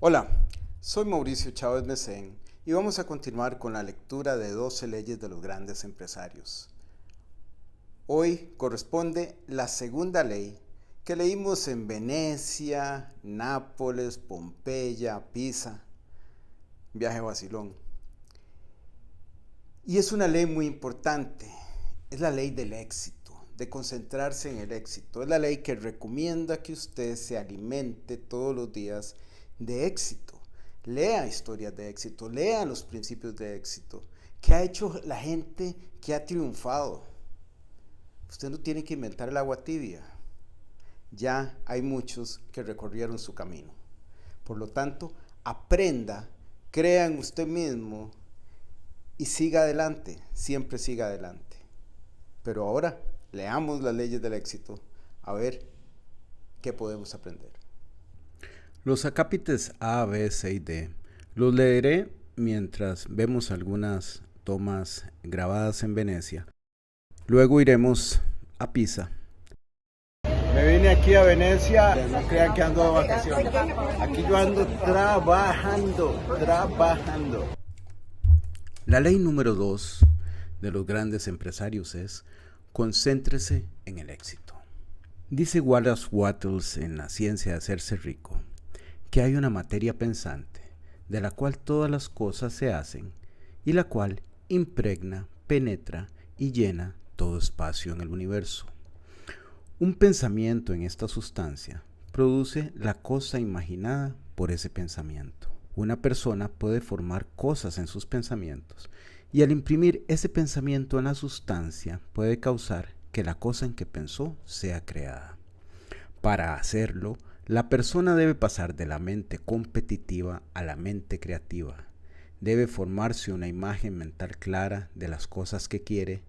Hola, soy Mauricio Chávez Mecén y vamos a continuar con la lectura de 12 leyes de los grandes empresarios. Hoy corresponde la segunda ley que leímos en Venecia, Nápoles, Pompeya, Pisa, viaje a Basilón. Y es una ley muy importante, es la ley del éxito, de concentrarse en el éxito. Es la ley que recomienda que usted se alimente todos los días de éxito. Lea historias de éxito, lea los principios de éxito. ¿Qué ha hecho la gente que ha triunfado? Usted no tiene que inventar el agua tibia. Ya hay muchos que recorrieron su camino. Por lo tanto, aprenda, crea en usted mismo y siga adelante, siempre siga adelante. Pero ahora leamos las leyes del éxito a ver qué podemos aprender. Los acápites A, B, C y D los leeré mientras vemos algunas tomas grabadas en Venecia. Luego iremos a Pisa. Me vine aquí a Venecia, no crean que ando de vacaciones. Aquí yo ando trabajando. La ley número 2 de los grandes empresarios es: concéntrese en el éxito. Dice Wallace Wattles en La ciencia de hacerse rico que hay una materia pensante de la cual todas las cosas se hacen y la cual impregna, penetra y llena todo espacio en el universo. Un pensamiento en esta sustancia produce la cosa imaginada por ese pensamiento. Una persona puede formar cosas en sus pensamientos y al imprimir ese pensamiento en la sustancia puede causar que la cosa en que pensó sea creada. Para hacerlo, la persona debe pasar de la mente competitiva a la mente creativa. Debe formarse una imagen mental clara de las cosas que quiere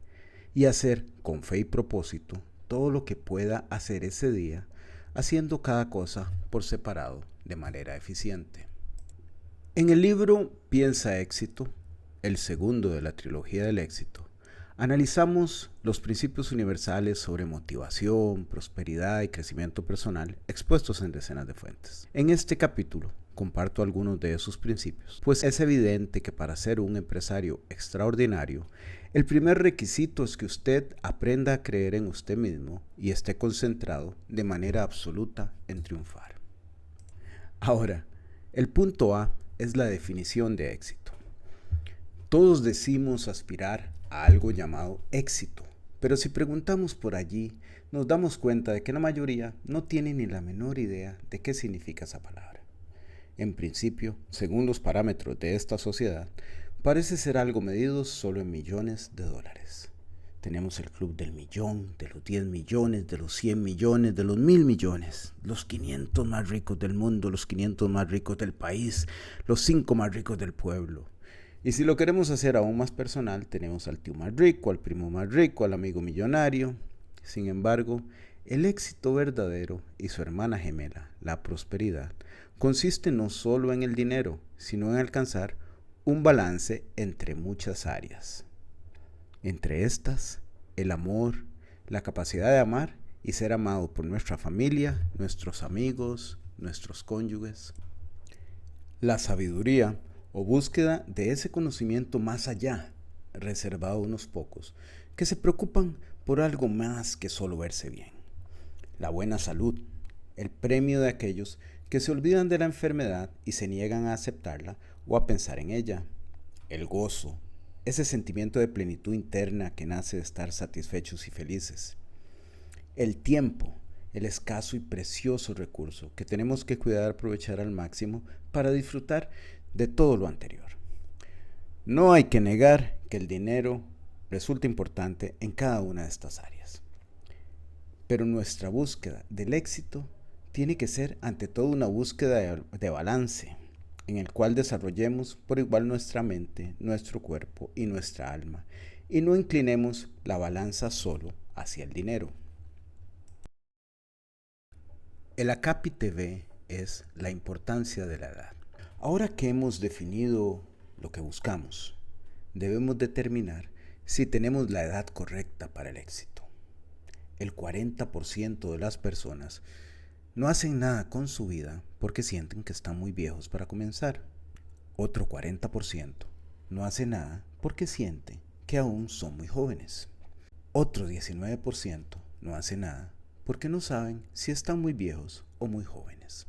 y hacer, con fe y propósito, todo lo que pueda hacer ese día, haciendo cada cosa por separado de manera eficiente. En el libro Piensa Éxito, el segundo de la trilogía del éxito, analizamos los principios universales sobre motivación, prosperidad y crecimiento personal expuestos en decenas de fuentes. En este capítulo comparto algunos de esos principios, pues es evidente que para ser un empresario extraordinario, el primer requisito es que usted aprenda a creer en usted mismo y esté concentrado de manera absoluta en triunfar. Ahora, el punto A es la definición de éxito. Todos decimos aspirar a algo llamado éxito, pero si preguntamos por allí, nos damos cuenta de que la mayoría no tiene ni la menor idea de qué significa esa palabra. En principio, según los parámetros de esta sociedad, parece ser algo medido solo en millones de dólares. Tenemos el club del millón, de los 10 millones, de los 100 millones, de los 1000 millones, los 500 más ricos del mundo, los 500 más ricos del país, los 5 más ricos del pueblo. Y si lo queremos hacer aún más personal, tenemos al tío más rico, al primo más rico, al amigo millonario. Sin embargo, el éxito verdadero y su hermana gemela, la prosperidad, consiste no solo en el dinero, sino en alcanzar un balance entre muchas áreas. Entre estas, el amor, la capacidad de amar y ser amado por nuestra familia, nuestros amigos, nuestros cónyuges. La sabiduría o búsqueda de ese conocimiento más allá, reservado a unos pocos, que se preocupan por algo más que solo verse bien. La buena salud, el premio de aquellos que se olvidan de la enfermedad y se niegan a aceptarla o a pensar en ella. El gozo, ese sentimiento de plenitud interna que nace de estar satisfechos y felices. El tiempo, el escaso y precioso recurso que tenemos que cuidar y aprovechar al máximo para disfrutar de todo lo anterior. No hay que negar que el dinero resulta importante en cada una de estas áreas. Pero nuestra búsqueda del éxito tiene que ser ante todo una búsqueda de balance, en el cual desarrollemos por igual nuestra mente, nuestro cuerpo y nuestra alma, y no inclinemos la balanza solo hacia el dinero. El acápite B es la importancia de la edad. Ahora que hemos definido lo que buscamos, debemos determinar si tenemos la edad correcta para el éxito. El 40% de las personas no hacen nada con su vida porque sienten que están muy viejos para comenzar. Otro 40% no hace nada porque siente que aún son muy jóvenes. Otro 19% no hace nada porque no saben si están muy viejos o muy jóvenes.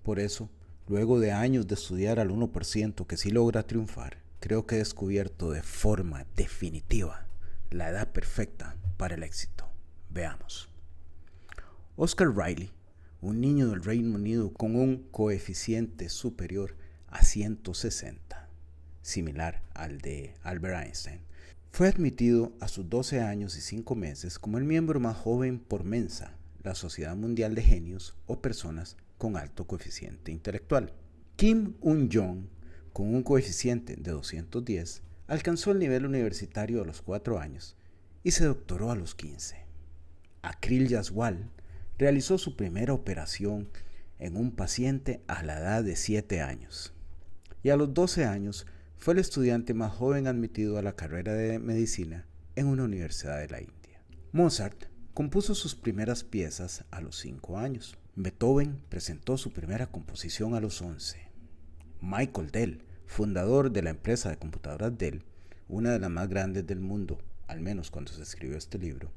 Por eso, luego de años de estudiar al 1% que sí logra triunfar, creo que he descubierto de forma definitiva la edad perfecta para el éxito. Veamos. Oscar Riley, un niño del Reino Unido con un coeficiente superior a 160, similar al de Albert Einstein, fue admitido a sus 12 años y 5 meses como el miembro más joven por Mensa, la Sociedad Mundial de Genios o personas con alto coeficiente intelectual. Kim Un-jong, con un coeficiente de 210, alcanzó el nivel universitario a los 4 años y se doctoró a los 15. Akril Jaswal realizó su primera operación en un paciente a la edad de 7 años. Y a los 12 años fue el estudiante más joven admitido a la carrera de medicina en una universidad de la India. Mozart compuso sus primeras piezas a los 5 años. Beethoven presentó su primera composición a los 11. Michael Dell, fundador de la empresa de computadoras Dell, una de las más grandes del mundo, al menos cuando se escribió este libro,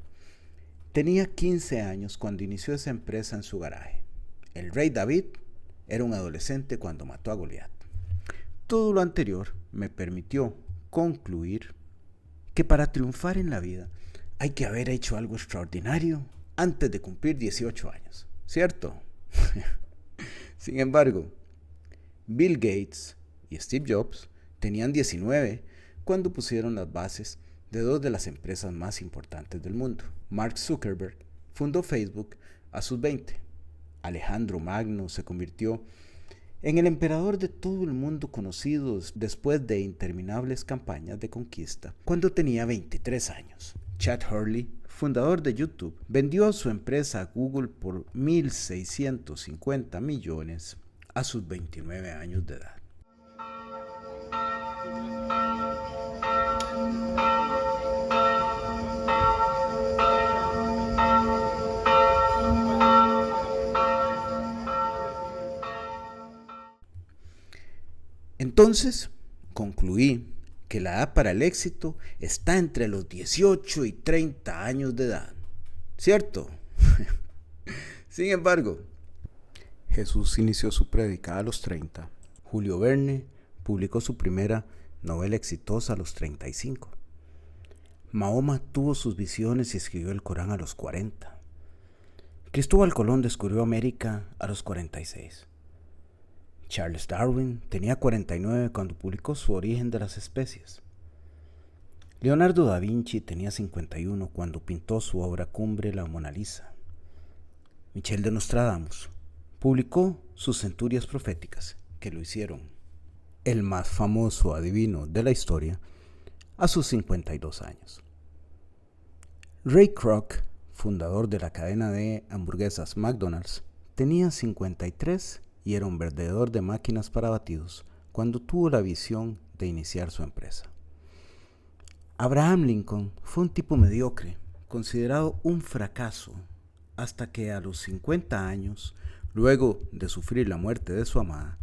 tenía 15 años cuando inició esa empresa en su garaje. El rey David era un adolescente cuando mató a Goliat. Todo lo anterior me permitió concluir que para triunfar en la vida hay que haber hecho algo extraordinario antes de cumplir 18 años, ¿cierto? Sin embargo, Bill Gates y Steve Jobs tenían 19 cuando pusieron las bases de dos de las empresas más importantes del mundo. Mark Zuckerberg fundó Facebook a sus 20. Alejandro Magno se convirtió en el emperador de todo el mundo conocido después de interminables campañas de conquista cuando tenía 23 años. Chad Hurley, fundador de YouTube, vendió su empresa a Google por $1.650 millones a sus 29 años de edad. Entonces, concluí que la edad para el éxito está entre los 18 y 30 años de edad, ¿cierto? Sin embargo, Jesús inició su prédica a los 30. Julio Verne publicó su primera novela exitosa a los 35. Mahoma tuvo sus visiones y escribió el Corán a los 40. Cristóbal Colón descubrió América a los 46. Charles Darwin tenía 49 cuando publicó Su origen de las especies. Leonardo da Vinci tenía 51 cuando pintó su obra cumbre, la Mona Lisa. Michel de Nostradamus publicó sus centurias proféticas, que lo hicieron el más famoso adivino de la historia, a sus 52 años. Ray Kroc, fundador de la cadena de hamburguesas McDonald's, tenía 53 y era un vendedor de máquinas para batidos cuando tuvo la visión de iniciar su empresa. Abraham Lincoln fue un tipo mediocre, considerado un fracaso, hasta que a los 50 años, luego de sufrir la muerte de su amada,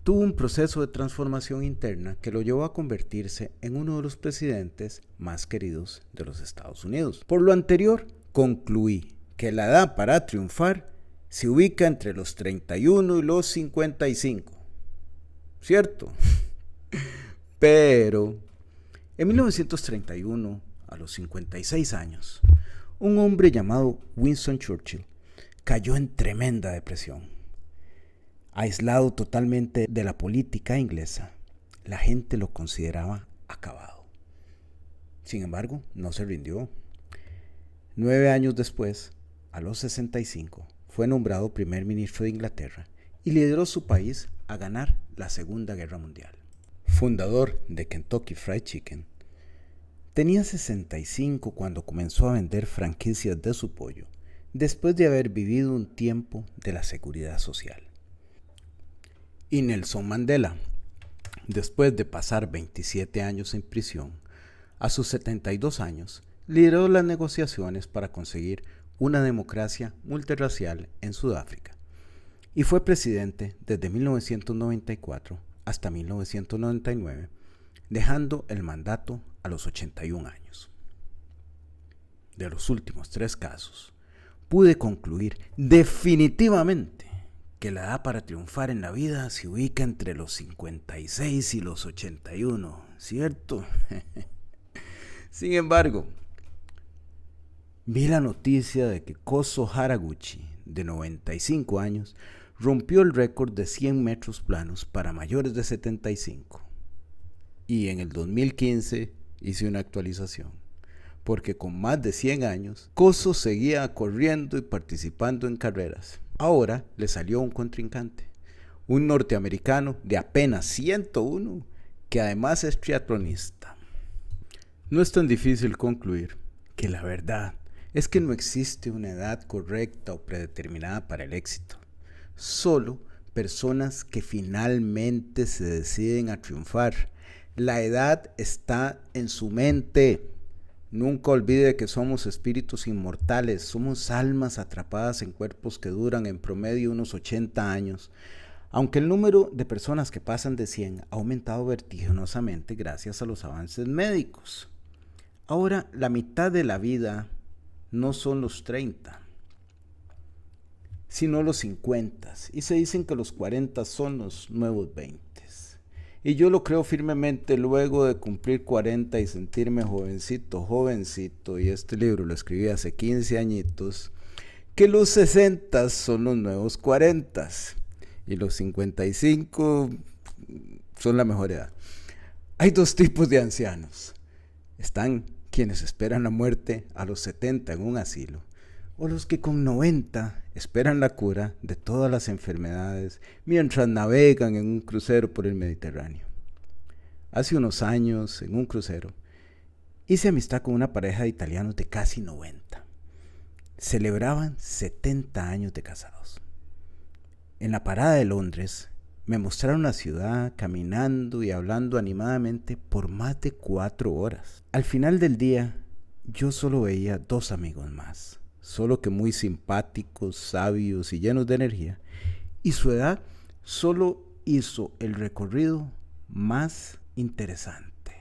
tuvo un proceso de transformación interna que lo llevó a convertirse en uno de los presidentes más queridos de los Estados Unidos. Por lo anterior, concluí que la edad para triunfar se ubica entre los 31 y los 55, ¿cierto? Pero en 1931, a los 56 años, un hombre llamado Winston Churchill cayó en tremenda depresión. Aislado totalmente de la política inglesa, la gente lo consideraba acabado. Sin embargo, no se rindió. 9 años después, a los 65, fue nombrado primer ministro de Inglaterra y lideró su país a ganar la Segunda Guerra Mundial. Fundador de Kentucky Fried Chicken, tenía 65 cuando comenzó a vender franquicias de su pollo, después de haber vivido un tiempo de la seguridad social. Y Nelson Mandela, después de pasar 27 años en prisión, a sus 72 años, lideró las negociaciones para conseguir una democracia multirracial en Sudáfrica, y fue presidente desde 1994 hasta 1999, dejando el mandato a los 81 años. De los últimos 3 casos, pude concluir definitivamente que la edad para triunfar en la vida se ubica entre los 56 y los 81, ¿cierto? Sin embargo, vi la noticia de que Kozo Haraguchi, de 95 años, rompió el récord de 100 metros planos para mayores de 75. Y en el 2015 hice una actualización, porque con más de 100 años, Kozo seguía corriendo y participando en carreras. Ahora le salió un contrincante, un norteamericano de apenas 101, que además es triatlonista. No es tan difícil concluir que la verdad es que no existe una edad correcta o predeterminada para el éxito. Solo personas que finalmente se deciden a triunfar. La edad está en su mente. Nunca olvide que somos espíritus inmortales, somos almas atrapadas en cuerpos que duran en promedio unos 80 años. Aunque el número de personas que pasan de 100 ha aumentado vertiginosamente gracias a los avances médicos. Ahora, la mitad de la vida no son los 30, sino los 50, y se dicen que los 40 son los nuevos 20. Y yo lo creo firmemente luego de cumplir 40 y sentirme jovencito, y este libro lo escribí hace 15 añitos, que los 60 son los nuevos 40 y los 55 son la mejor edad. Hay 2 tipos de ancianos. Están quienes esperan la muerte a los 70 en un asilo, o los que con 90 esperan la cura de todas las enfermedades mientras navegan en un crucero por el Mediterráneo. Hace unos años, en un crucero, hice amistad con una pareja de italianos de casi 90. Celebraban 70 años de casados. En la parada de Londres, me mostraron la ciudad caminando y hablando animadamente por más de 4 horas. Al final del día, yo solo veía 2 amigos más, solo que muy simpáticos, sabios y llenos de energía, y su edad solo hizo el recorrido más interesante.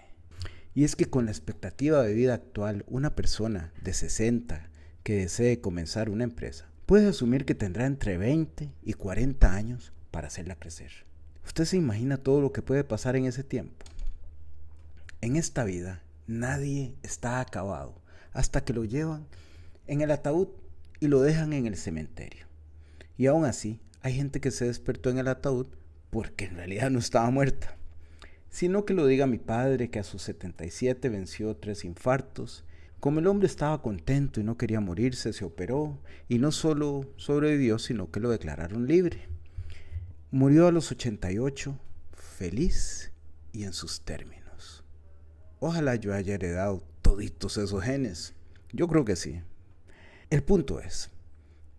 Y es que con la expectativa de vida actual, una persona de 60 que desee comenzar una empresa puede asumir que tendrá entre 20 y 40 años para hacerla crecer. ¿Usted se imagina todo lo que puede pasar en ese tiempo? En esta vida, nadie está acabado hasta que lo llevan en el ataúd y lo dejan en el cementerio. Y aún así, hay gente que se despertó en el ataúd porque en realidad no estaba muerta. Sino que lo diga mi padre, que a sus 77 venció 3 infartos. Como el hombre estaba contento y no quería morirse, se operó y no solo sobrevivió, sino que lo declararon libre. Murió a los 88, feliz y en sus términos. Ojalá yo haya heredado toditos esos genes. Yo creo que sí. El punto es,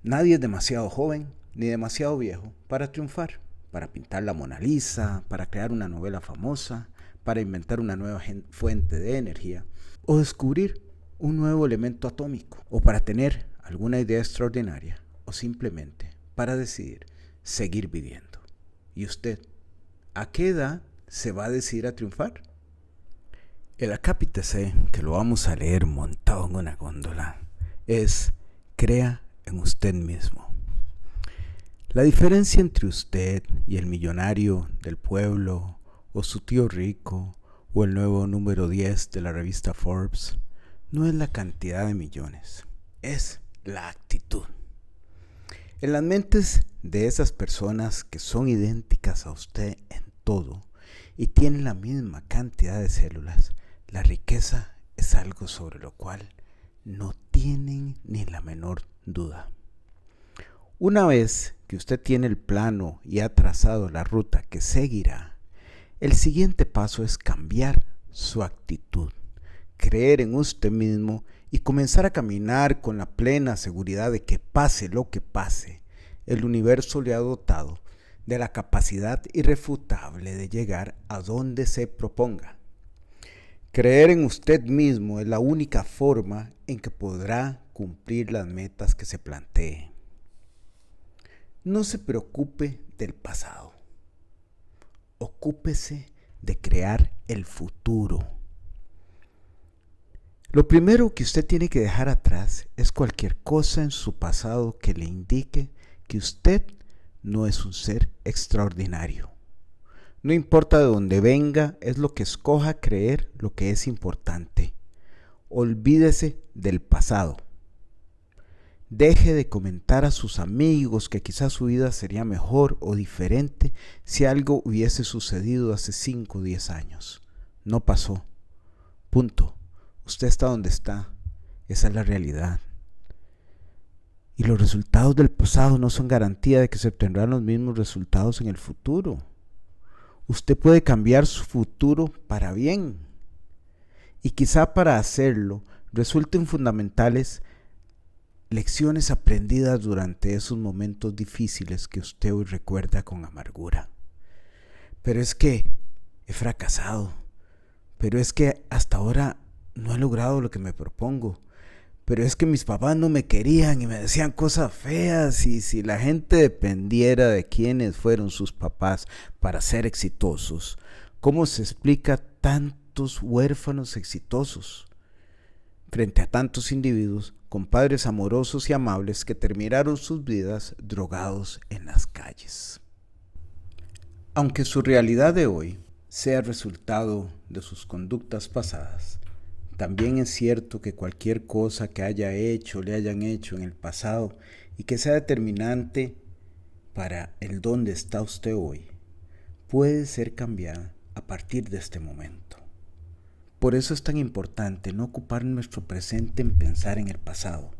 nadie es demasiado joven ni demasiado viejo para triunfar, para pintar la Mona Lisa, para crear una novela famosa, para inventar una nueva fuente de energía, o descubrir un nuevo elemento atómico, o para tener alguna idea extraordinaria, o simplemente para decidir seguir viviendo. ¿Y usted, a qué edad se va a decidir a triunfar? El acápite C, que lo vamos a leer montado en una góndola, es: crea en usted mismo. La diferencia entre usted y el millonario del pueblo, o su tío rico, o el nuevo número 10 de la revista Forbes, no es la cantidad de millones, es la actitud. En las mentes de esas personas que son idénticas a usted en todo y tienen la misma cantidad de células, la riqueza es algo sobre lo cual no tienen ni la menor duda. Una vez que usted tiene el plano y ha trazado la ruta que seguirá, el siguiente paso es cambiar su actitud, creer en usted mismo y comenzar a caminar con la plena seguridad de que pase lo que pase, el universo le ha dotado de la capacidad irrefutable de llegar a donde se proponga. Creer en usted mismo es la única forma en que podrá cumplir las metas que se plantee. No se preocupe del pasado. Ocúpese de crear el futuro. Lo primero que usted tiene que dejar atrás es cualquier cosa en su pasado que le indique que usted no es un ser extraordinario. No importa de dónde venga, es lo que escoja creer lo que es importante. Olvídese del pasado. Deje de comentar a sus amigos que quizás su vida sería mejor o diferente si algo hubiese sucedido hace 5 o 10 años. No pasó. Punto. Usted está donde está. Esa es la realidad. Y los resultados del pasado no son garantía de que se obtendrán los mismos resultados en el futuro. Usted puede cambiar su futuro para bien. Y quizá para hacerlo resulten fundamentales lecciones aprendidas durante esos momentos difíciles que usted hoy recuerda con amargura. Pero es que he fracasado. Pero es que hasta ahora no he logrado lo que me propongo. Pero es que mis papás no me querían y me decían cosas feas. Y si la gente dependiera de quiénes fueron sus papás para ser exitosos, ¿cómo se explica tantos huérfanos exitosos frente a tantos individuos con padres amorosos y amables que terminaron sus vidas drogados en las calles? Aunque su realidad de hoy sea resultado de sus conductas pasadas, también es cierto que cualquier cosa que haya hecho, le hayan hecho en el pasado y que sea determinante para el dónde está usted hoy, puede ser cambiada a partir de este momento. Por eso es tan importante no ocupar nuestro presente en pensar en el pasado,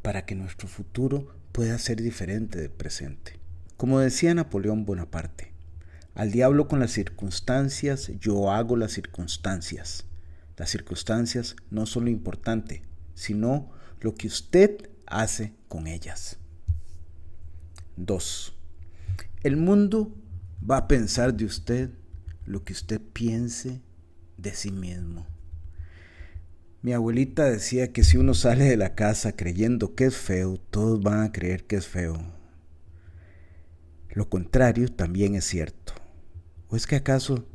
para que nuestro futuro pueda ser diferente del presente. Como decía Napoleón Bonaparte, al diablo con las circunstancias, yo hago las circunstancias. Las circunstancias no son lo importante, sino lo que usted hace con ellas. 2. El mundo va a pensar de usted lo que usted piense de sí mismo. Mi abuelita decía que si uno sale de la casa creyendo que es feo, todos van a creer que es feo. Lo contrario también es cierto. ¿O es que acaso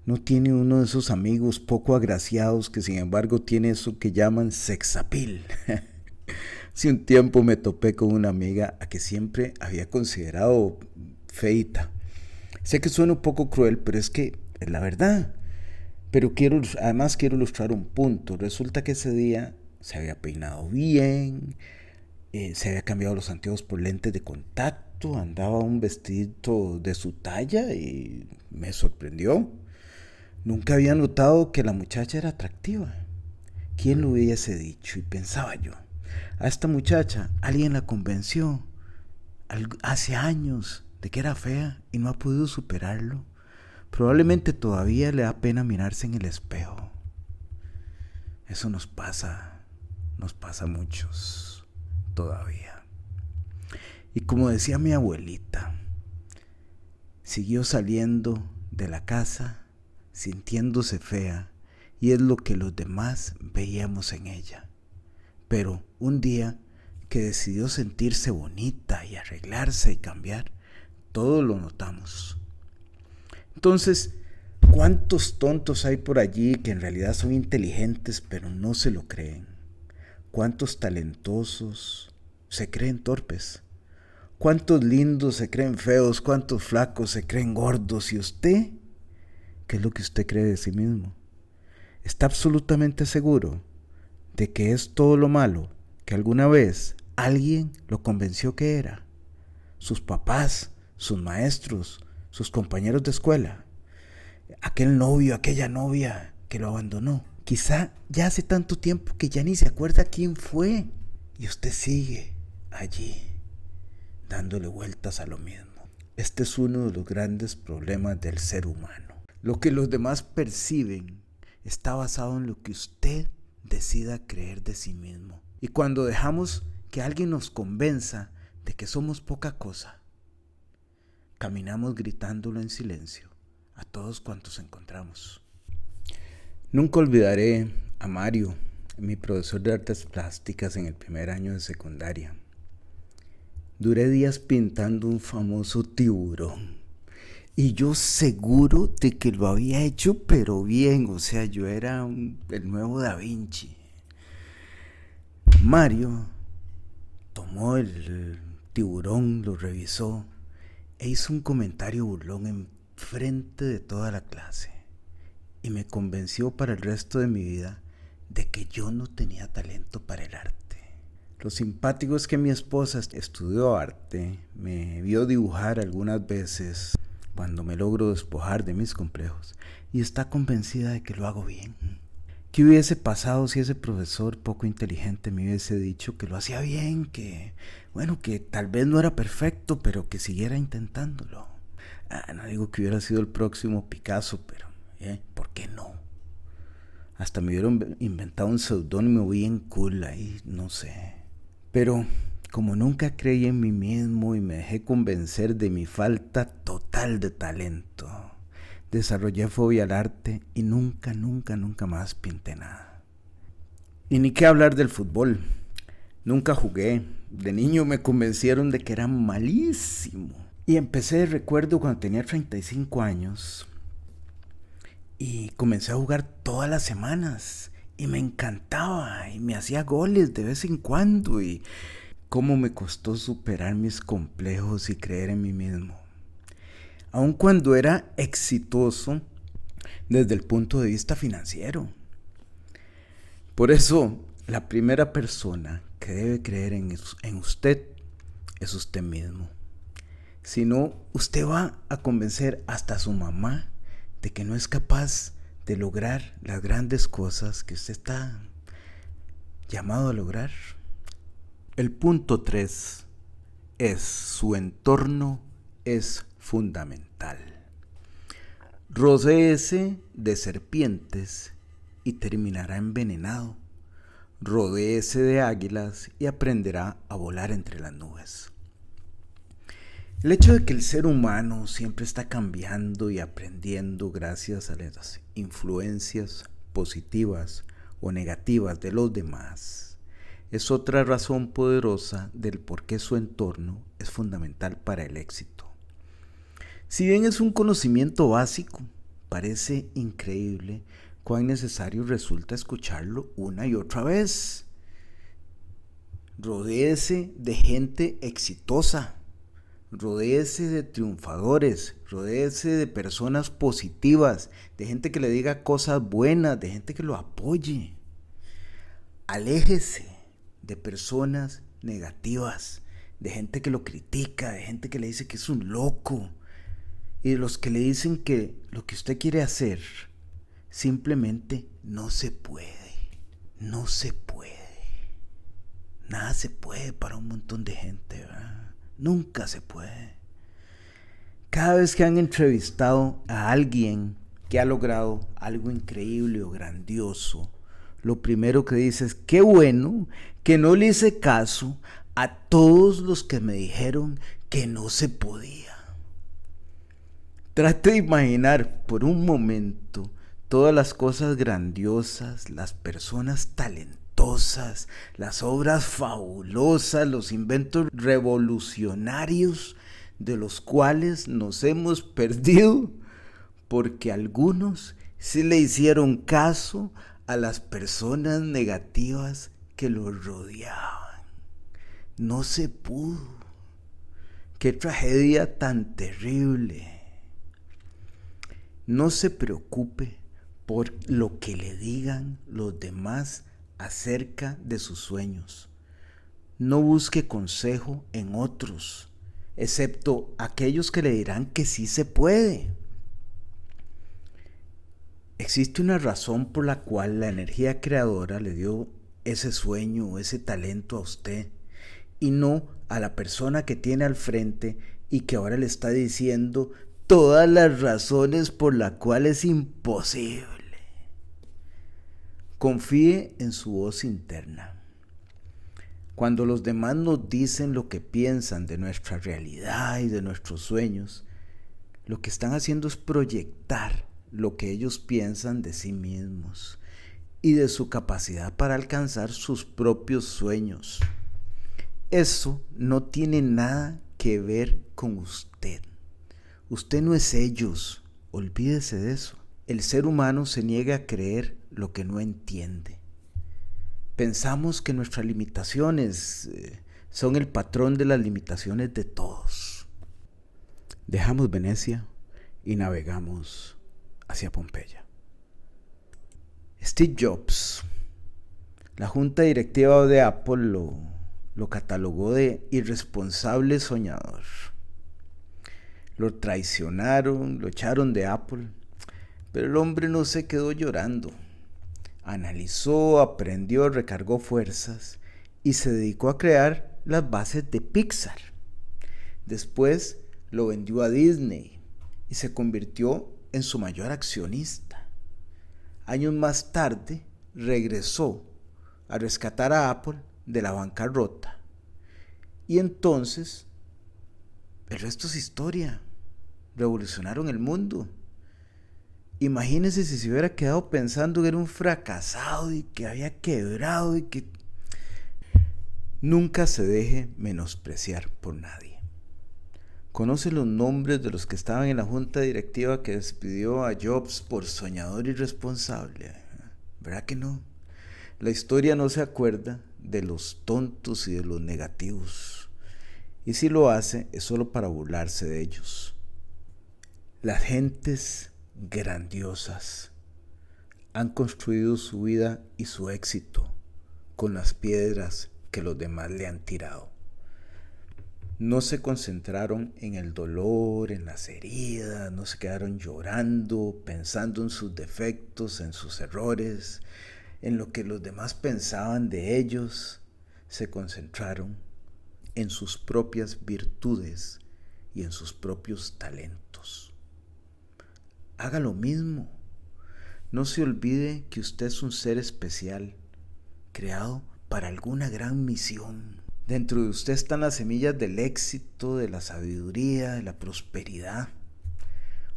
no tiene uno de esos amigos poco agraciados que sin embargo tiene eso que llaman sex appeal? Hace un tiempo me topé con una amiga a que siempre había considerado feita. Sé que suena un poco cruel, pero es que es la verdad. Pero además quiero ilustrar un punto. Resulta que ese día se había peinado bien, se había cambiado los anteojos por lentes de contacto, andaba un vestidito de su talla y me sorprendió. Nunca había notado que la muchacha era atractiva. ¿Quién lo hubiese dicho? Y pensaba yo, a esta muchacha alguien la convenció hace años de que era fea y no ha podido superarlo. Probablemente todavía le da pena mirarse en el espejo. Eso nos pasa a muchos todavía. Y como decía mi abuelita, siguió saliendo de la casa sintiéndose fea, y es lo que los demás veíamos en ella. Pero un día que decidió sentirse bonita y arreglarse y cambiar, todos lo notamos. Entonces, ¿cuántos tontos hay por allí que en realidad son inteligentes pero no se lo creen? ¿Cuántos talentosos se creen torpes? ¿Cuántos lindos se creen feos? ¿Cuántos flacos se creen gordos? ¿Y usted? ¿Qué es lo que usted cree de sí mismo? ¿Está absolutamente seguro de que es todo lo malo que alguna vez alguien lo convenció que era? Sus papás, sus maestros, sus compañeros de escuela, aquel novio, aquella novia que lo abandonó. Quizá ya hace tanto tiempo que ya ni se acuerda quién fue. Y usted sigue allí, dándole vueltas a lo mismo. Este es uno de los grandes problemas del ser humano. Lo que los demás perciben está basado en lo que usted decida creer de sí mismo. Y cuando dejamos que alguien nos convenza de que somos poca cosa, caminamos gritándolo en silencio a todos cuantos encontramos. Nunca olvidaré a Mario, mi profesor de artes plásticas en el primer año de secundaria. Duré días pintando un famoso tiburón. Y yo seguro de que lo había hecho, pero bien. O sea, yo era el nuevo Da Vinci. Mario tomó el tiburón, lo revisó e hizo un comentario burlón en frente de toda la clase. Y me convenció para el resto de mi vida de que yo no tenía talento para el arte. Lo simpático es que mi esposa estudió arte, me vio dibujar algunas veces cuando me logro despojar de mis complejos y está convencida de que lo hago bien. ¿Qué hubiese pasado si ese profesor poco inteligente me hubiese dicho que lo hacía bien, que tal vez no era perfecto, pero que siguiera intentándolo? No digo que hubiera sido el próximo Picasso, pero ¿por qué no? Hasta me hubieran inventado un seudónimo bien cool ahí, no sé. Pero como nunca creí en mí mismo y me dejé convencer de mi falta total de talento, desarrollé fobia al arte y nunca más pinté nada. Y ni qué hablar del fútbol. Nunca jugué. De niño me convencieron de que era malísimo. Y empecé, recuerdo, cuando tenía 35 años. Y comencé a jugar todas las semanas. Y me encantaba. Y me hacía goles de vez en cuando. Y cómo me costó superar mis complejos y creer en mí mismo. Aun cuando era exitoso desde el punto de vista financiero. Por eso, la primera persona que debe creer en usted es usted mismo. Si no, usted va a convencer hasta a su mamá de que no es capaz de lograr las grandes cosas que usted está llamado a lograr. El punto 3 es: su entorno es fundamental. Rodéese de serpientes y terminará envenenado. Rodéese de águilas y aprenderá a volar entre las nubes. El hecho de que el ser humano siempre está cambiando y aprendiendo gracias a las influencias positivas o negativas de los demás es otra razón poderosa del por qué su entorno es fundamental para el éxito. Si bien es un conocimiento básico, parece increíble cuán necesario resulta escucharlo una y otra vez. Rodéese de gente exitosa, rodéese de triunfadores, rodéese de personas positivas, de gente que le diga cosas buenas, de gente que lo apoye. Aléjese de personas negativas, de gente que lo critica, de gente que le dice que es un loco, y de los que le dicen que lo que usted quiere hacer simplemente no se puede. No se puede. Nada se puede para un montón de gente, ¿verdad? Nunca se puede. Cada vez que han entrevistado a alguien que ha logrado algo increíble o grandioso, lo primero que dice es: qué bueno que no le hice caso a todos los que me dijeron que no se podía. Trate de imaginar por un momento todas las cosas grandiosas, las personas talentosas, las obras fabulosas, los inventos revolucionarios de los cuales nos hemos perdido porque algunos sí le hicieron caso a las personas negativas que los rodeaban. No se pudo. Qué tragedia tan terrible. No se preocupe por lo que le digan los demás acerca de sus sueños. No busque consejo en otros, excepto aquellos que le dirán que sí se puede. Existe una razón por la cual la energía creadora le dio ese sueño o ese talento a usted y no a la persona que tiene al frente y que ahora le está diciendo todas las razones por las cuales es imposible. Confíe en su voz interna. Cuando los demás nos dicen lo que piensan de nuestra realidad y de nuestros sueños, lo que están haciendo es proyectar lo que ellos piensan de sí mismos. y de su capacidad para alcanzar sus propios sueños. Eso no tiene nada que ver con usted. Usted no es ellos, olvídese de eso. El ser humano se niega a creer lo que no entiende. Pensamos que nuestras limitaciones son el patrón de las limitaciones de todos. Dejamos Venecia y navegamos hacia Pompeya. Steve Jobs, la junta directiva de Apple lo catalogó de irresponsable soñador. Lo traicionaron, lo echaron de Apple, pero el hombre no se quedó llorando. Analizó, aprendió, recargó fuerzas y se dedicó a crear las bases de Pixar. Después lo vendió a Disney y se convirtió en su mayor accionista. Años más tarde regresó a rescatar a Apple de la bancarrota. Y entonces, el resto es historia. Revolucionaron el mundo. Imagínense si se hubiera quedado pensando que era un fracasado y que había quebrado y que... Nunca se deje menospreciar por nadie. ¿Conoce los nombres de los que estaban en la junta directiva que despidió a Jobs por soñador irresponsable? ¿Verdad que no? La historia no se acuerda de los tontos y de los negativos. Y si lo hace, es solo para burlarse de ellos. Las gentes grandiosas han construido su vida y su éxito con las piedras que los demás le han tirado. No se concentraron en el dolor, en las heridas, no se quedaron llorando, pensando en sus defectos, en sus errores, en lo que los demás pensaban de ellos. Se concentraron en sus propias virtudes y en sus propios talentos. Haga lo mismo. No se olvide que usted es un ser especial, creado para alguna gran misión. Dentro de usted están las semillas del éxito, de la sabiduría, de la prosperidad.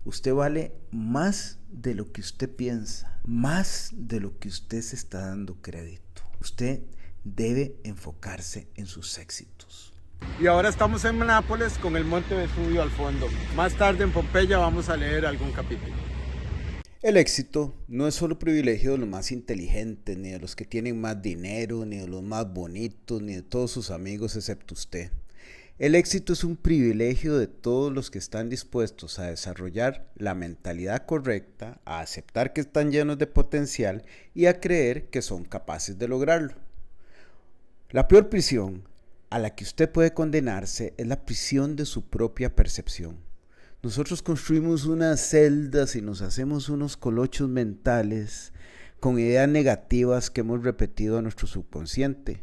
Usted vale más de lo que usted piensa, más de lo que usted se está dando crédito. Usted debe enfocarse en sus éxitos. Y ahora estamos en Nápoles con el Monte Vesubio al fondo. Más tarde en Pompeya vamos a leer algún capítulo. El éxito no es solo privilegio de los más inteligentes, ni de los que tienen más dinero, ni de los más bonitos, ni de todos sus amigos excepto usted. El éxito es un privilegio de todos los que están dispuestos a desarrollar la mentalidad correcta, a aceptar que están llenos de potencial y a creer que son capaces de lograrlo. La peor prisión a la que usted puede condenarse es la prisión de su propia percepción. Nosotros construimos unas celdas y nos hacemos unos colochos mentales con ideas negativas que hemos repetido a nuestro subconsciente.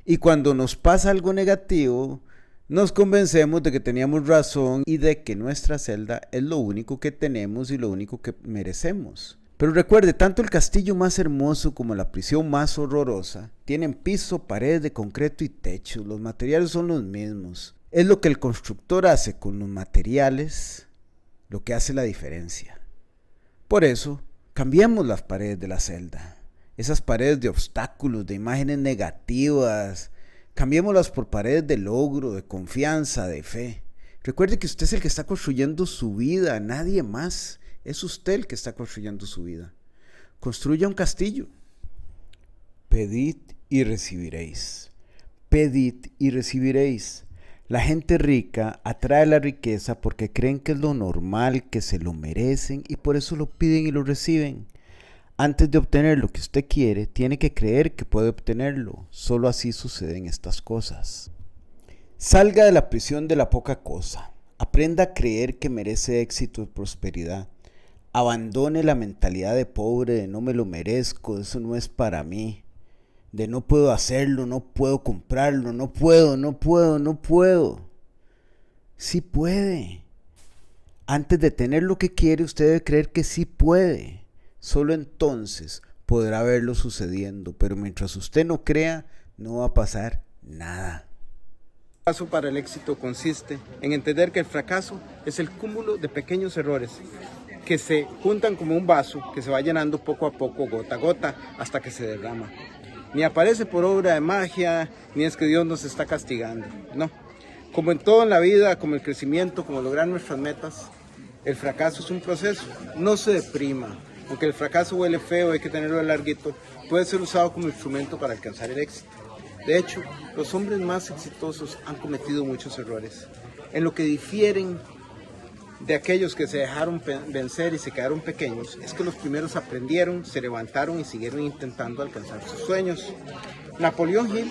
Y cuando nos pasa algo negativo, nos convencemos de que teníamos razón y de que nuestra celda es lo único que tenemos y lo único que merecemos. Pero recuerde, tanto el castillo más hermoso como la prisión más horrorosa tienen piso, paredes de concreto y techo. Los materiales son los mismos. Es lo que el constructor hace con los materiales lo que hace la diferencia. Por eso, cambiemos las paredes de la celda. Esas paredes de obstáculos, de imágenes negativas, cambiémoslas por paredes de logro, de confianza, de fe. Recuerde que usted es el que está construyendo su vida, nadie más. Es usted el que está construyendo su vida. Construya un castillo. Pedid y recibiréis. Pedid y recibiréis. La gente rica atrae la riqueza porque creen que es lo normal, que se lo merecen y por eso lo piden y lo reciben. Antes de obtener lo que usted quiere, tiene que creer que puede obtenerlo. Solo así suceden estas cosas. Salga de la prisión de la poca cosa. Aprenda a creer que merece éxito y prosperidad. Abandone la mentalidad de pobre, de no me lo merezco, eso no es para mí. De no puedo hacerlo, no puedo comprarlo, no puedo. Sí puede. Antes de tener lo que quiere, usted debe creer que sí puede. Solo entonces podrá verlo sucediendo, pero mientras usted no crea, no va a pasar nada. paso para el éxito consiste en entender que el fracaso es el cúmulo de pequeños errores que se juntan como un vaso que se va llenando poco a poco, gota a gota, hasta que se derrama. Ni aparece por obra de magia, ni es que Dios nos está castigando, no. Como en todo en la vida, como el crecimiento, como lograr nuestras metas, el fracaso es un proceso. No se deprima. Aunque el fracaso huele feo, hay que tenerlo larguito, puede ser usado como instrumento para alcanzar el éxito. De hecho, los hombres más exitosos han cometido muchos errores. En lo que difieren de aquellos que se dejaron vencer y se quedaron pequeños, es que los primeros aprendieron, se levantaron y siguieron intentando alcanzar sus sueños. Napoleón Hill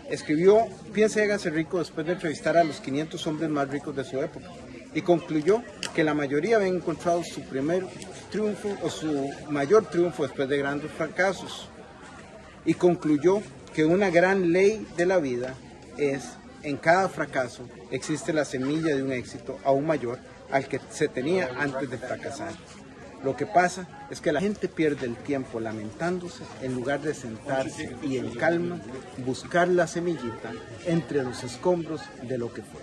escribió Piense y hágase rico después de entrevistar a los 500 hombres más ricos de su época y concluyó que la mayoría habían encontrado su primer triunfo o su mayor triunfo después de grandes fracasos. Y concluyó que una gran ley de la vida es, en cada fracaso existe la semilla de un éxito aún mayor al que se tenía antes de fracasar. Lo que pasa es que la gente pierde el tiempo lamentándose en lugar de sentarse y en calma buscar la semillita entre los escombros de lo que fue.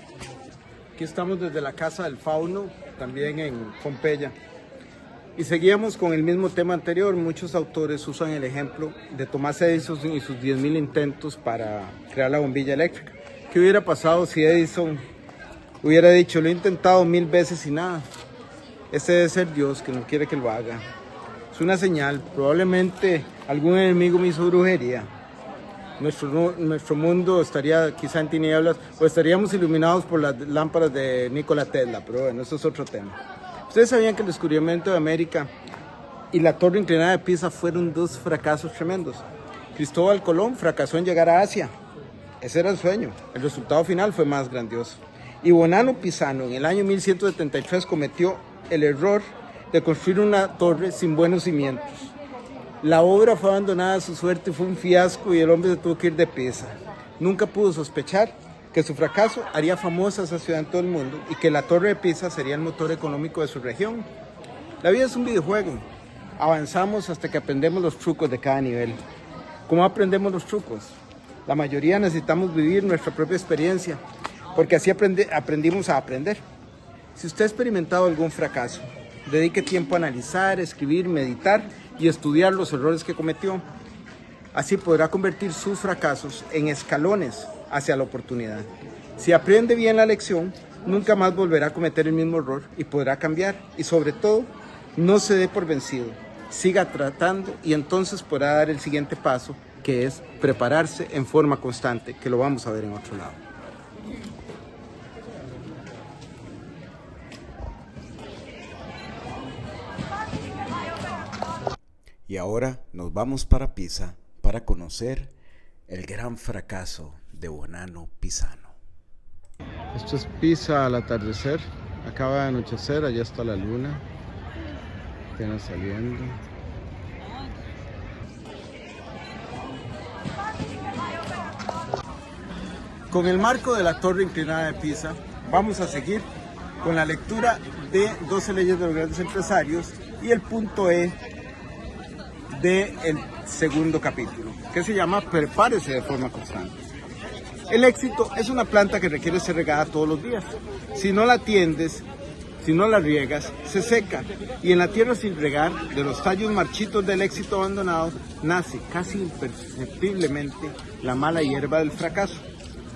Aquí estamos desde la Casa del Fauno, también en Pompeya. Y seguíamos con el mismo tema anterior. Muchos autores usan el ejemplo de Thomas Edison y sus 10.000 intentos para crear la bombilla eléctrica. ¿Qué hubiera pasado si Edison hubiera dicho, lo he intentado 1000 veces y nada? Ese debe ser Dios que no quiere que lo haga. Es una señal, probablemente algún enemigo me hizo brujería. Nuestro mundo estaría quizá en tinieblas o estaríamos iluminados por las lámparas de Nikola Tesla, pero bueno, eso es otro tema. Ustedes sabían que el descubrimiento de América y la torre inclinada de Pisa fueron dos fracasos tremendos. Cristóbal Colón fracasó en llegar a Asia. Ese era el sueño. El resultado final fue más grandioso. Y Bonanno Pisano en el año 1173 cometió el error de construir una torre sin buenos cimientos. La obra fue abandonada a su suerte, fue un fiasco y el hombre se tuvo que ir de Pisa. Nunca pudo sospechar que su fracaso haría famosa esa ciudad en todo el mundo y que la Torre de Pisa sería el motor económico de su región. La vida es un videojuego. Avanzamos hasta que aprendemos los trucos de cada nivel. ¿Cómo aprendemos los trucos? La mayoría necesitamos vivir nuestra propia experiencia, porque así aprendimos a aprender. Si usted ha experimentado algún fracaso, dedique tiempo a analizar, escribir, meditar y estudiar los errores que cometió. Así podrá convertir sus fracasos en escalones hacia la oportunidad. Si aprende bien la lección, nunca más volverá a cometer el mismo error y podrá cambiar. Y sobre todo, no se dé por vencido. Siga tratando y entonces podrá dar el siguiente paso, que es prepararse en forma constante, que lo vamos a ver en otro lado. Y ahora nos vamos para Pisa para conocer el gran fracaso de Bonanno Pisano. Esto es Pisa al atardecer. Acaba de anochecer, allá está la luna. Apenas saliendo. Con el marco de la torre inclinada de Pisa, vamos a seguir con la lectura de 12 leyes de los grandes empresarios y el punto E del segundo capítulo, que se llama Prepárese de forma constante. El éxito es una planta que requiere ser regada todos los días. Si no la atiendes, si no la riegas, se seca. Y en la tierra sin regar, de los tallos marchitos del éxito abandonado, nace casi imperceptiblemente la mala hierba del fracaso.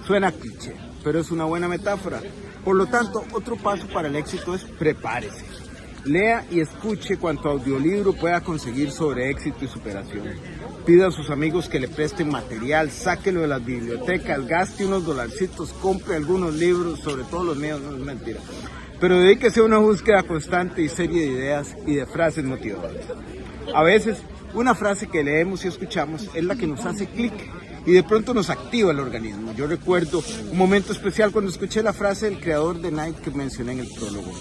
Suena cliché, pero es una buena metáfora. Por lo tanto, otro paso para el éxito es prepárese. Lea y escuche cuanto audiolibro pueda conseguir sobre éxito y superación. Pida a sus amigos que le presten material, sáquelo de las bibliotecas, gaste unos dolarcitos, compre algunos libros, sobre todo los míos, no es mentira. Pero dedíquese a una búsqueda constante y serie de ideas y de frases motivadoras. A veces, una frase que leemos y escuchamos es la que nos hace clic y de pronto nos activa el organismo. Yo recuerdo un momento especial cuando escuché la frase del creador de Nike que mencioné en el prólogo.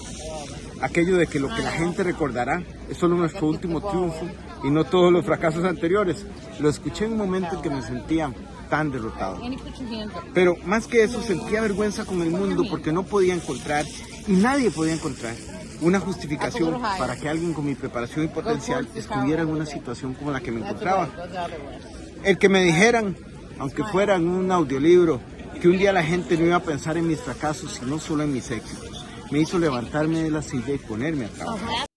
Aquello de que lo que la gente recordará es solo nuestro último triunfo y no todos los fracasos anteriores. Lo escuché en un momento en que me sentía tan derrotado. Pero más que eso, sentía vergüenza con el mundo porque no podía encontrar, y nadie podía encontrar, una justificación para que alguien con mi preparación y potencial estuviera en una situación como la que me encontraba. El que me dijeran, aunque fuera en un audiolibro, que un día la gente no iba a pensar en mis fracasos, sino solo en mis éxitos. Me hizo levantarme de la silla y ponerme a trabajar.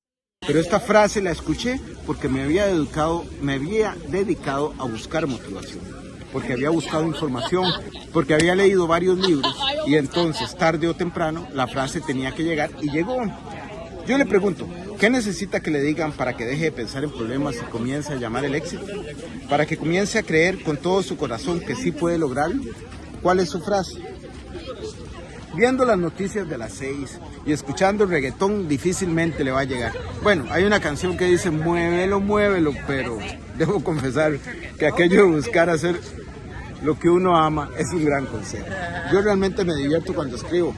Pero esta frase la escuché porque me había dedicado a buscar motivación, porque había buscado información, porque había leído varios libros y entonces, tarde o temprano, la frase tenía que llegar y llegó. Yo le pregunto, ¿qué necesita que le digan para que deje de pensar en problemas y comience a llamar el éxito? Para que comience a creer con todo su corazón que sí puede lograrlo. ¿Cuál es su frase? Viendo las noticias de las 6 y escuchando el reggaetón difícilmente le va a llegar. Bueno, hay una canción que dice muévelo, muévelo, pero debo confesar que aquello de buscar hacer lo que uno ama es un gran consejo. Yo realmente me divierto cuando escribo,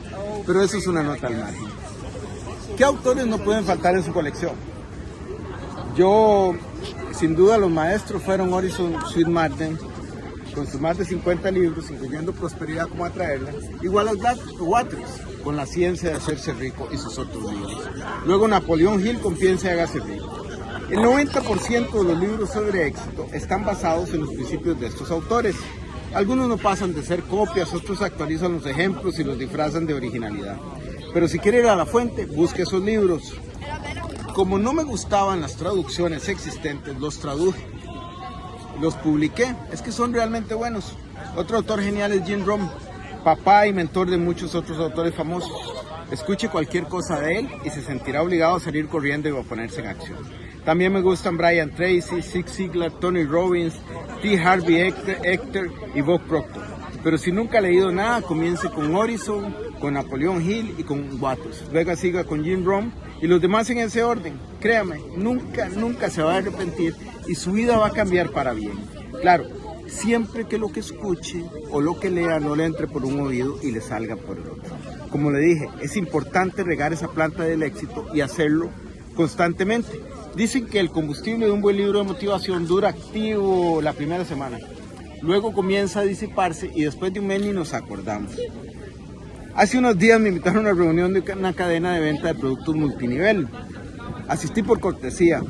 pero eso es una nota al margen. ¿Qué autores no pueden faltar en su colección? Yo, sin duda, los maestros fueron Horizon Sweet Martin, con sus más de 50 libros, incluyendo Prosperidad, cómo atraerla, igual a Black Waters, con La ciencia de hacerse rico y sus otros libros. Luego Napoleón Hill con Piense y hágase rico. El 90% de los libros sobre éxito están basados en los principios de estos autores. Algunos no pasan de ser copias, otros actualizan los ejemplos y los disfrazan de originalidad. Pero si quiere ir a la fuente, busque esos libros. Como no me gustaban las traducciones existentes, los traduje. Los publiqué, es que son realmente buenos. Otro autor genial es Jim Rohn, papá y mentor de muchos otros autores famosos. Escuche cualquier cosa de él y se sentirá obligado a salir corriendo y a ponerse en acción. También me gustan Brian Tracy, Zig Ziglar, Tony Robbins, T. Harvey Hector y Bob Proctor. Pero si nunca ha leído nada, comience con Horizon, con Napoleón Hill y con Waters. Luego siga con Jim Rohn y los demás en ese orden. Créame, nunca se va a arrepentir y su vida va a cambiar para bien. Claro, siempre que lo que escuche o lo que lea no le entre por un oído y le salga por el otro. Como le dije, es importante regar esa planta del éxito y hacerlo constantemente. Dicen que el combustible de un buen libro de motivación dura activo la primera semana. Luego comienza a disiparse y después de un mes ni nos acordamos. Hace unos días me invitaron a una reunión de una cadena de venta de productos multinivel. Asistí por cortesía,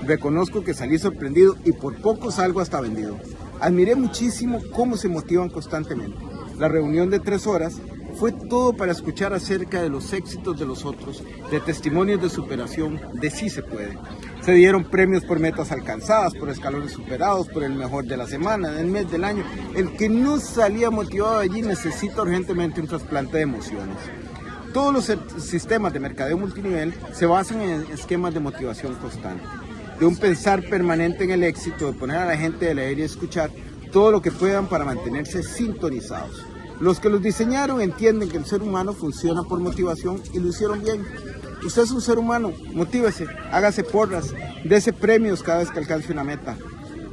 reconozco que salí sorprendido y por poco salgo hasta vendido. Admiré muchísimo cómo se motivan constantemente. La reunión de 3 horas fue todo para escuchar acerca de los éxitos de los otros, de testimonios de superación, de sí se puede. Se dieron premios por metas alcanzadas, por escalones superados, por el mejor de la semana, del mes, del año. El que no salía motivado de allí necesita urgentemente un trasplante de emociones. Todos los sistemas de mercadeo multinivel se basan en esquemas de motivación constante, de un pensar permanente en el éxito, de poner a la gente a leer y escuchar todo lo que puedan para mantenerse sintonizados. Los que los diseñaron entienden que el ser humano funciona por motivación y lo hicieron bien. Usted es un ser humano, motívese, hágase porras, dése premios cada vez que alcance una meta.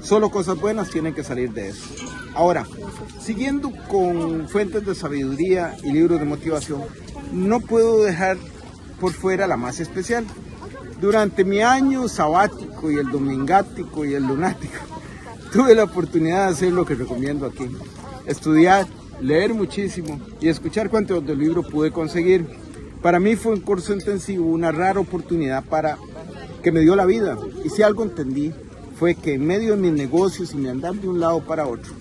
Solo cosas buenas tienen que salir de eso. Ahora, siguiendo con fuentes de sabiduría y libros de motivación, no puedo dejar por fuera la más especial. Durante mi año sabático y el domingático y el lunático, tuve la oportunidad de hacer lo que recomiendo aquí. Estudiar, leer muchísimo y escuchar cuantos de libros pude conseguir. Para mí fue un curso intensivo, una rara oportunidad que me dio la vida. Y si algo entendí, fue que en medio de mis negocios y mi andar de un lado para otro,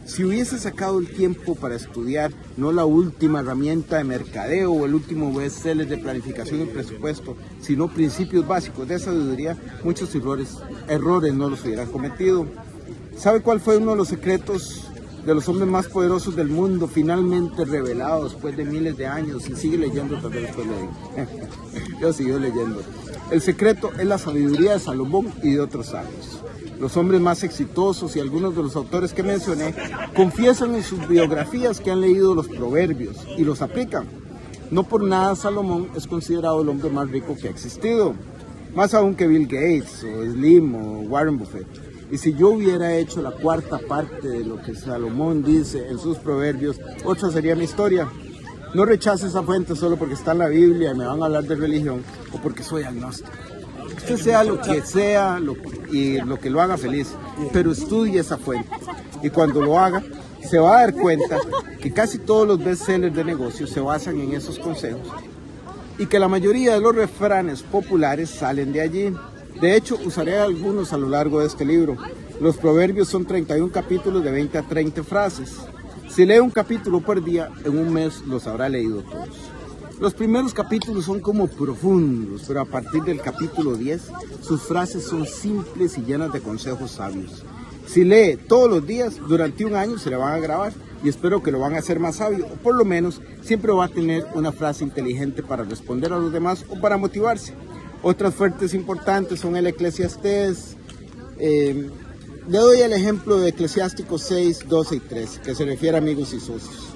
si hubiese sacado el tiempo para estudiar, no la última herramienta de mercadeo o el último bestseller de planificación y presupuesto, sino principios básicos de sabiduría, muchos errores no los hubieran cometido. ¿Sabe cuál fue uno de los secretos de los hombres más poderosos del mundo, finalmente revelado después de miles de años? Y sigue leyendo, tal vez después le digo. Yo sigo leyendo. El secreto es la sabiduría de Salomón y de otros sabios. Los hombres más exitosos y algunos de los autores que mencioné confiesan en sus biografías que han leído los proverbios y los aplican. No por nada Salomón es considerado el hombre más rico que ha existido, más aún que Bill Gates o Slim o Warren Buffett. Y si yo hubiera hecho la 4ª parte de lo que Salomón dice en sus proverbios, otra sería mi historia. No rechace esa fuente solo porque está en la Biblia y me van a hablar de religión o porque soy agnóstico. Usted sea lo que sea y lo que lo haga feliz, pero estudie esa fuente. Y cuando lo haga, se va a dar cuenta que casi todos los bestsellers de negocios se basan en esos consejos y que la mayoría de los refranes populares salen de allí. De hecho, usaré algunos a lo largo de este libro. Los proverbios son 31 capítulos de 20 a 30 frases. Si lee un capítulo por día, en un mes los habrá leído todos. Los primeros capítulos son como profundos, pero a partir del capítulo 10, sus frases son simples y llenas de consejos sabios. Si lee todos los días, durante un año se le van a grabar y espero que lo van a hacer más sabio, o por lo menos siempre va a tener una frase inteligente para responder a los demás o para motivarse. Otras fuentes importantes son el Eclesiastés. Le doy el ejemplo de Eclesiásticos 6, 12 y 13, que se refiere a amigos y socios.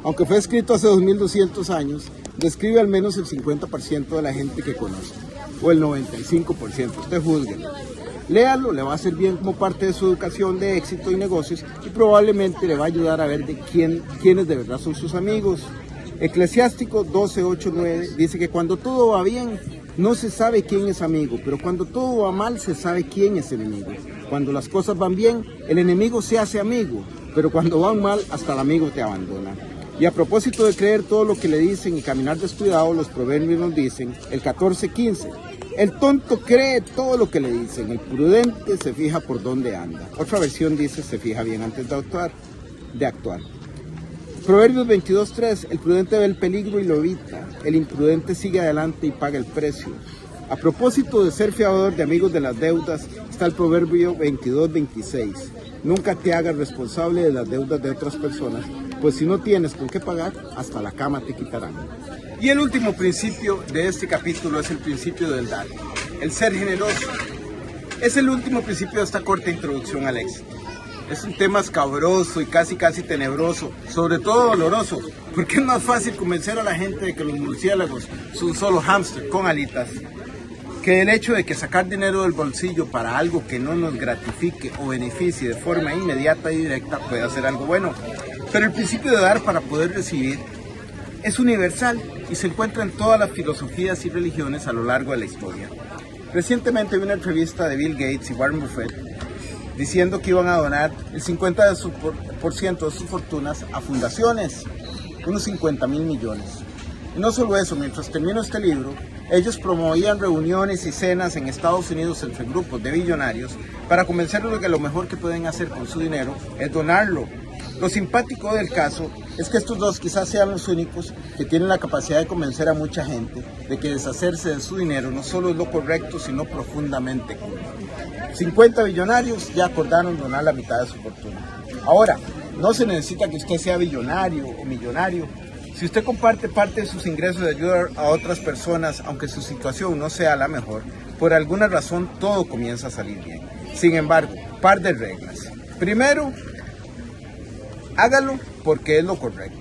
Aunque fue escrito hace 2200 años, describe al menos el 50% de la gente que conoce, o el 95%, usted juzgue. Léalo, le va a hacer bien como parte de su educación de éxito y negocios y probablemente le va a ayudar a ver de quiénes de verdad son sus amigos. Eclesiástico 12, 8, 9 dice que cuando todo va bien, no se sabe quién es amigo, pero cuando todo va mal, se sabe quién es enemigo. Cuando las cosas van bien, el enemigo se hace amigo, pero cuando van mal, hasta el amigo te abandona. Y a propósito de creer todo lo que le dicen y caminar descuidado, los proverbios nos dicen, el 14:15, el tonto cree todo lo que le dicen, el prudente se fija por dónde anda. Otra versión dice, se fija bien antes de actuar. Proverbios 22:3, el prudente ve el peligro y lo evita, el imprudente sigue adelante y paga el precio. A propósito de ser fiador de amigos de las deudas, está el proverbio 22:26, nunca te hagas responsable de las deudas de otras personas, pues si no tienes con qué pagar, hasta la cama te quitarán. Y el último principio de este capítulo es el principio del dar, el ser generoso. Es el último principio de esta corta introducción al éxito. Es un tema escabroso y casi tenebroso, sobre todo doloroso, porque es más fácil convencer a la gente de que los murciélagos son solo hámster con alitas, que el hecho de que sacar dinero del bolsillo para algo que no nos gratifique o beneficie de forma inmediata y directa puede hacer algo bueno. Pero el principio de dar para poder recibir es universal y se encuentra en todas las filosofías y religiones a lo largo de la historia. Recientemente vi una entrevista de Bill Gates y Warren Buffett diciendo que iban a donar el 50% de sus fortunas a fundaciones, unos 50,000 millones. Y no solo eso, mientras termino este libro, ellos promovían reuniones y cenas en Estados Unidos entre grupos de billonarios para convencerlos de que lo mejor que pueden hacer con su dinero es donarlo. Lo simpático del caso es que estos dos quizás sean los únicos que tienen la capacidad de convencer a mucha gente de que deshacerse de su dinero no solo es lo correcto, sino profundamente cool. 50 billonarios ya acordaron donar la mitad de su fortuna. Ahora, no se necesita que usted sea billonario o millonario. Si usted comparte parte de sus ingresos de ayudar a otras personas, aunque su situación no sea la mejor, por alguna razón todo comienza a salir bien. Sin embargo, par de reglas. Primero, hágalo porque es lo correcto.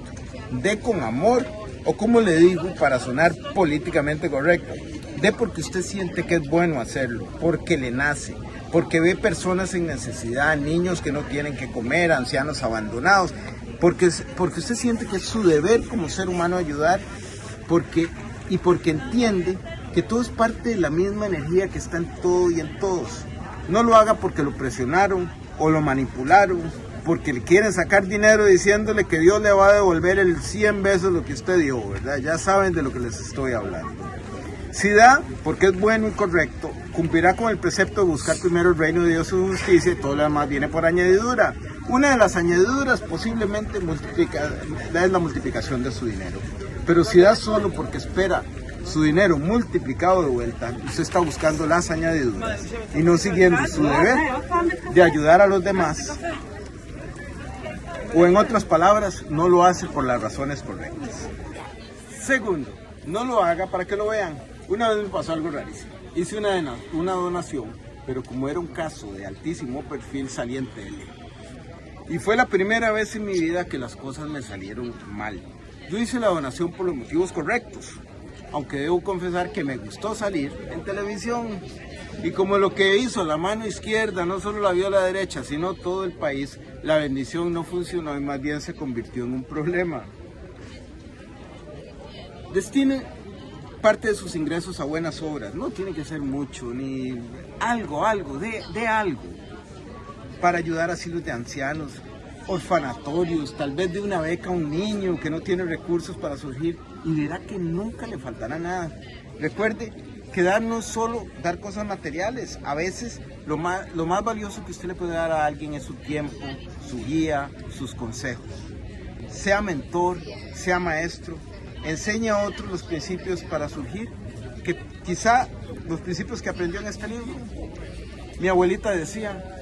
Dé con amor o, como le digo, para sonar políticamente correcto, dé porque usted siente que es bueno hacerlo, porque le nace, porque ve personas en necesidad, niños que no tienen que comer, ancianos abandonados, porque usted siente que es su deber como ser humano ayudar, porque entiende que todo es parte de la misma energía que está en todo y en todos. No lo haga porque lo presionaron o lo manipularon, porque le quieren sacar dinero diciéndole que Dios le va a devolver el 100 veces lo que usted dio, ¿verdad? Ya saben de lo que les estoy hablando. Si da, porque es bueno y correcto, cumplirá con el precepto de buscar primero el reino de Dios y su justicia, y todo lo demás viene por añadidura. Una de las añadiduras posiblemente es la multiplicación de su dinero. Pero si da solo porque espera su dinero multiplicado de vuelta, usted está buscando las añadiduras y no siguiendo su deber de ayudar a los demás. O en otras palabras, no lo hace por las razones correctas. Segundo, no lo haga para que lo vean. Una vez me pasó algo rarísimo. Hice una donación, pero como era un caso de altísimo perfil, salí en tele. Y fue la primera vez en mi vida que las cosas me salieron mal. Yo hice la donación por los motivos correctos, aunque debo confesar que me gustó salir en televisión. Y como lo que hizo la mano izquierda no solo la vio la derecha, sino todo el país, la bendición no funcionó y más bien se convirtió en un problema. Destine parte de sus ingresos a buenas obras, no tiene que ser mucho, ni algo, de algo, para ayudar a asilos de ancianos, orfanatorios, tal vez de una beca a un niño que no tiene recursos para surgir, y verá que nunca le faltará nada. Recuerde que dar no es solo dar cosas materiales, a veces lo más valioso que usted le puede dar a alguien es su tiempo, su guía, sus consejos. sea mentor, sea maestro, enseñe a otros los principios para surgir, que quizá los principios que aprendió en este libro. Mi abuelita decía,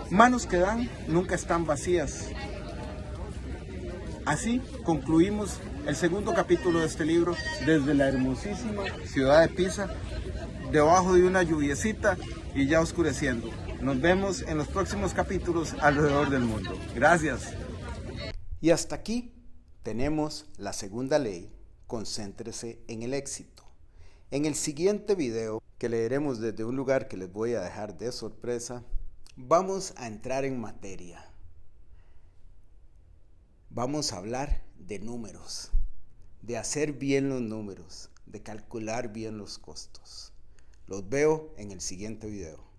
manos que dan nunca están vacías. Así concluimos el segundo capítulo de este libro desde la hermosísima ciudad de Pisa, debajo de una lluviecita y ya oscureciendo. Nos vemos en los próximos capítulos alrededor del mundo. Gracias. Y hasta aquí tenemos la segunda ley, concéntrese en el éxito. En el siguiente video, que leeremos desde un lugar que les voy a dejar de sorpresa, vamos a entrar en materia. Vamos a hablar de números, de hacer bien los números, de calcular bien los costos. Los veo en el siguiente video.